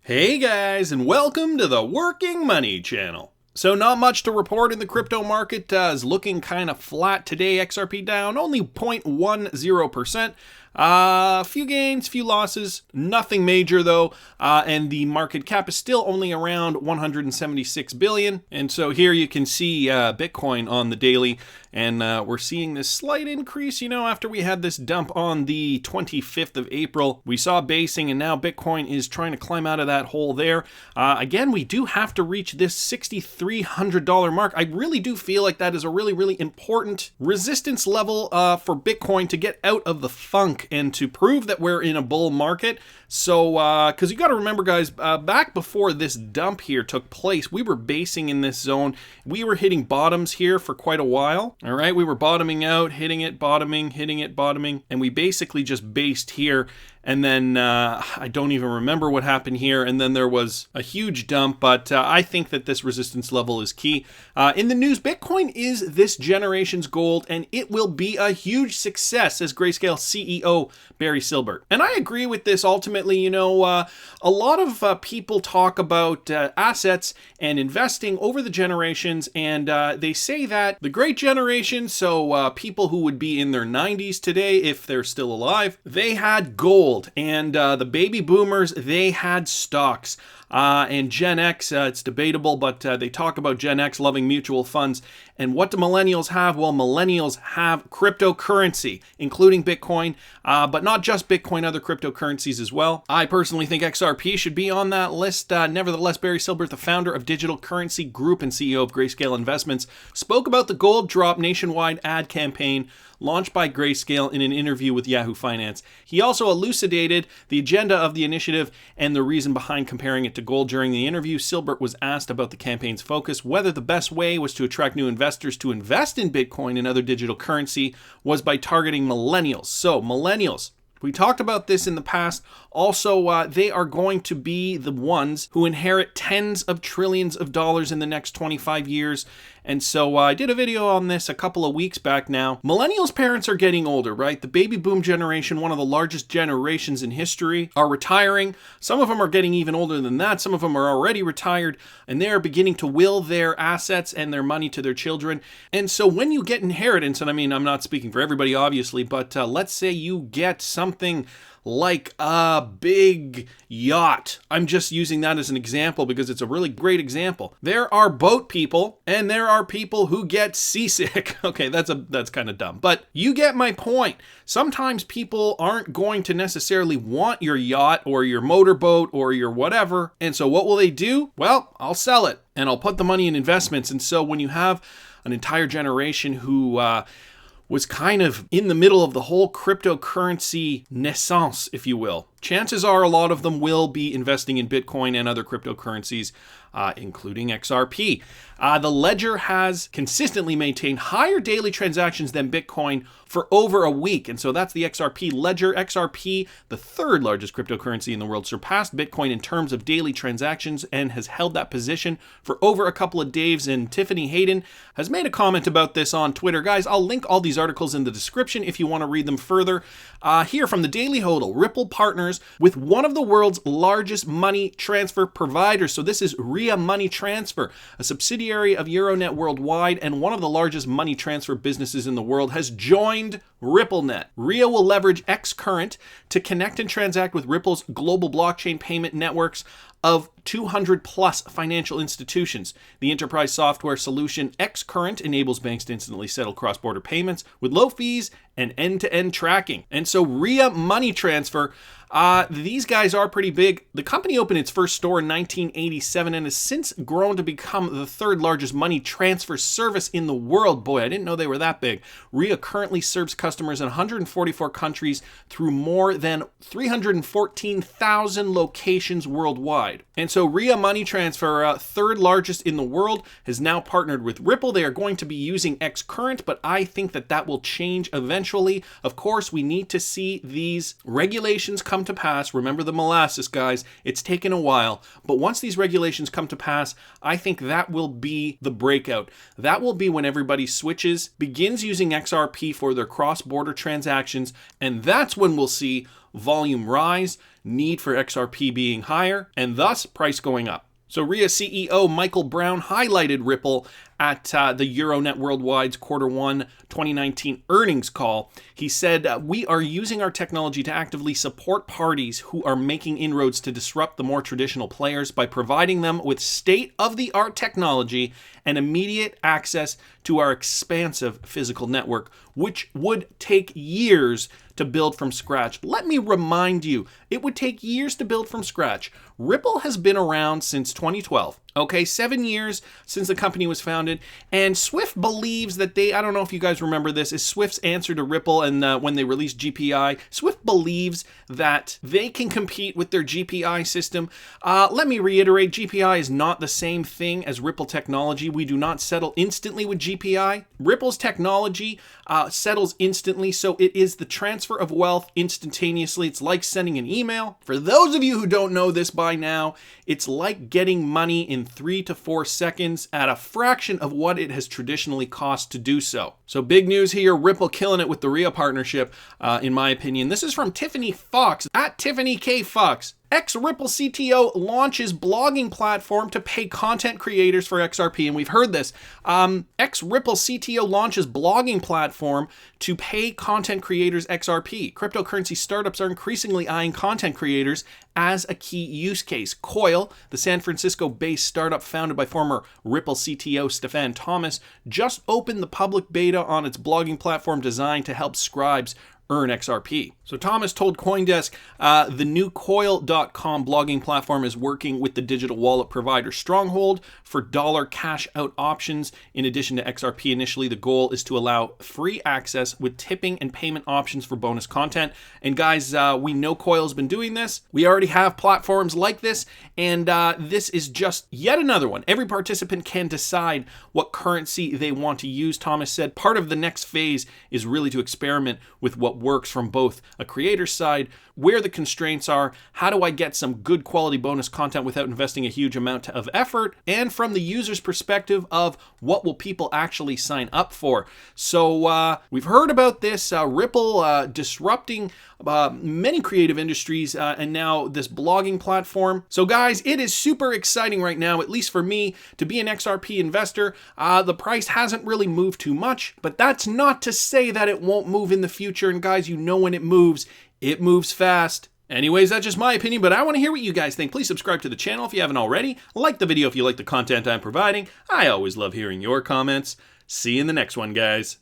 Hey guys, and welcome to the Working Money channel. So not much to report in the crypto market, is looking kind of flat today. XRP down only 0.10%. A few gains, few losses, nothing major though, and the market cap is still only around 176 billion. And so here you can see Bitcoin on the daily, and we're seeing this slight increase, after we had this dump on the 25th of April. We saw basing, and now Bitcoin is trying to climb out of that hole there. Again, we do have to reach this $6,300 mark. I really do feel like that is a really important resistance level for Bitcoin to get out of the funk and to prove that we're in a bull market. So, because you got to remember, guys, back before this dump here took place, we were basing in this zone. We were hitting bottoms here for quite a while. All right, we were bottoming out, hitting it, bottoming, hitting it, bottoming, and we basically just based here. And then I don't even remember what happened here. And then there was a huge dump, but I think that this resistance level is key. In the news, Bitcoin is this generation's gold, and it will be a huge success, says Grayscale CEO Barry Silbert. And I agree with this ultimately. A lot of people talk about assets and investing over the generations, and they say that the great generation, so people who would be in their 90s today, if they're still alive, they had gold. And the baby boomers, they had stocks. And Gen X, it's debatable, but they talk about Gen X loving mutual funds. And what do millennials have? Well, millennials have cryptocurrency, including Bitcoin, but not just Bitcoin, other cryptocurrencies as well. I personally think XRP should be on that list. Nevertheless, Barry Silbert, the founder of Digital Currency Group and CEO of Grayscale Investments, spoke about the gold drop nationwide ad campaign launched by Grayscale in an interview with Yahoo Finance. He also elucidated the agenda of the initiative and the reason behind comparing it to gold. During the interview, Silbert was asked about the campaign's focus, whether the best way was to attract new investors to invest in Bitcoin and other digital currency was by targeting millennials. So, millennials. We talked about this in the past. Also, they are going to be the ones who inherit tens of trillions of dollars in the next 25 years. And so I did a video on this a couple of weeks back now. Millennials' parents are getting older, right? The baby boom generation, one of the largest generations in history, are retiring. Some of them are getting even older than that. Some of them are already retired, and they are beginning to will their assets and their money to their children. And so when you get inheritance, and I mean, I'm not speaking for everybody, obviously, but let's say you get something like a big yacht. I'm just using that as an example because it's a really great example. There are boat people and there are people who get seasick. Okay, that's kind of dumb, but you get my point. Sometimes people aren't going to necessarily want your yacht or your motorboat or your whatever. And so what will they do? Well, I'll sell it and I'll put the money in investments. And so when you have an entire generation who was kind of in the middle of the whole cryptocurrency naissance, if you will, chances are a lot of them will be investing in Bitcoin and other cryptocurrencies, including XRP. The ledger has consistently maintained higher daily transactions than Bitcoin for over a week. And so that's the XRP ledger. XRP, the third largest cryptocurrency in the world, surpassed Bitcoin in terms of daily transactions and has held that position for over a couple of days. And Tiffany Hayden has made a comment about this on Twitter. Guys, I'll link all these articles in the description if you want to read them further. Here from the Daily Hodl, Ripple partners with one of the world's largest money transfer providers. So this is Ria Money Transfer, a subsidiary of Euronet Worldwide and one of the largest money transfer businesses in the world, has joined RippleNet. Ria will leverage XCurrent to connect and transact with Ripple's global blockchain payment networks of 200 plus financial institutions. The enterprise software solution XCurrent enables banks to instantly settle cross-border payments with low fees and end-to-end tracking. And so Ria Money Transfer, these guys are pretty big. The company opened its first store in 1987 and has since grown to become the third largest money transfer service in the world. Boy, I didn't know they were that big. Ria currently serves customers in 144 countries through more than 314,000 locations worldwide. And so Ria Money Transfer, third largest in the world, has now partnered with Ripple. They are going to be using XCurrent, but I think that will change eventually. Of course, we need to see these regulations come to pass. Remember the molasses, guys. It's taken a while, but once these regulations come to pass, I think that will be the breakout. That will be when everybody begins using XRP for their cross cross-border transactions, and that's when we'll see volume rise, need for XRP being higher, and thus price going up. So RIA CEO Michael Brown highlighted Ripple at the Euronet Worldwide's Q1 2019 earnings call. He said, "We are using our technology to actively support parties who are making inroads to disrupt the more traditional players by providing them with state-of-the-art technology and immediate access to our expansive physical network, which would take years to build from scratch." Let me remind you, it would take years to build from scratch. Ripple has been around since 2012. Okay, 7 years since the company was founded, and Swift believes that I don't know if you guys remember this, is Swift's answer to Ripple, and when they released GPI, Swift believes that they can compete with their GPI system. Let me reiterate, GPI is not the same thing as Ripple technology. We do not settle instantly with GPI. Ripple's technology settles instantly, so it is the transfer of wealth instantaneously. It's like sending an email. For those of you who don't know this by now, it's like getting money in 3 to 4 seconds at a fraction of what it has traditionally cost to do so. So big news here, Ripple killing it with the RIA partnership, in my opinion. This is from Tiffany Fox, at Tiffany K. Fox. Ex-Ripple CTO launches blogging platform to pay content creators for XRP, and we've heard this. Ex-Ripple CTO launches blogging platform to pay content creators XRP. Cryptocurrency startups are increasingly eyeing content creators as a key use case. Coil, the San Francisco-based startup founded by former Ripple CTO Stefan Thomas, just opened the public beta on its blogging platform designed to help scribes earn XRP. So Thomas told CoinDesk the new Coil.com blogging platform is working with the digital wallet provider Stronghold for dollar cash out options. In addition to XRP, initially the goal is to allow free access with tipping and payment options for bonus content. And guys, we know Coil's been doing this. We already have platforms like this, and this is just yet another one. Every participant can decide what currency they want to use. Thomas said part of the next phase is really to experiment with what works from both a creator's side, where the constraints are, how do I get some good quality bonus content without investing a huge amount of effort, and from the user's perspective of what will people actually sign up for. So we've heard about this, Ripple disrupting many creative industries, and now this blogging platform. So guys, it is super exciting right now, at least for me, to be an XRP investor. The price hasn't really moved too much, but that's not to say that it won't move in the future. And guys, you know when it moves fast. Anyways, that's just my opinion, but I want to hear what you guys think. Please subscribe to the channel if you haven't already. Like the video if you like the content I'm providing. I always love hearing your comments. See you in the next one, guys.